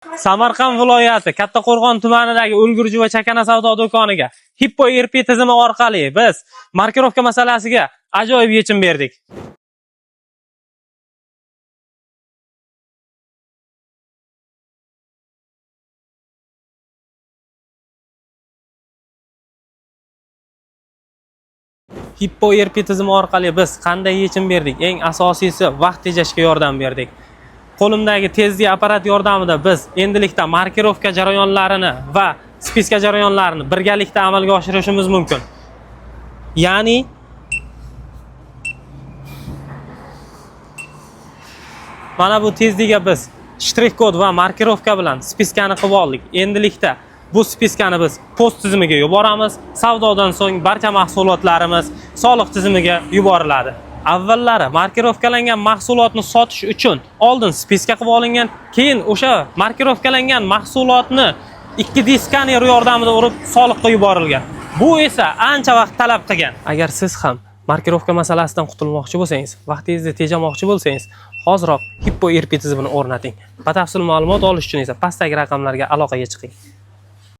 Samarqand viloyati Kattaqo'rg'on tumanidagi Ulgurji va Chakana savdo do'koniga Hippo ERP tizimi orqali biz markirovka masalasiga ajoyib yechim berdik. Hippo ERP tizimi orqali biz qanday yechim berdik? Eng asosiysi vaqt tejashga yordam berdik. Qo'limdagi tezlik apparat yordamida biz endilikda markirovka jarayonlarini va spiska jarayonlarini birgalikda amalga oshirishimiz mumkin. Ya'ni mana bu tezlikga biz shtrix kod va markirovka bilan spiskani qilib oldik. Endilikda bu spiskani biz post tizimiga yuboramiz. Savdodan so'ng barcha mahsulotlarimiz soliq tizimiga yuboriladi. Avvallari markirovkalangan mahsulotni sotish uchun oldin spiska qilib olingan, keyin o'sha markirovkalangan mahsulotni 2D skaner yordamida urib soliqqa yuborilgan. Bu esa ancha vaqt talab qilgan. Agar siz ham markirovka masalasidan qutulmoqchi bo'lsangiz, vaqtingizni tejamoqchi bo'lsangiz, hoziroq Hippo ERP tizimini o'rnating. Batafsil ma'lumot olish uchun esa pastdagi raqamlarga aloqaga chiqing.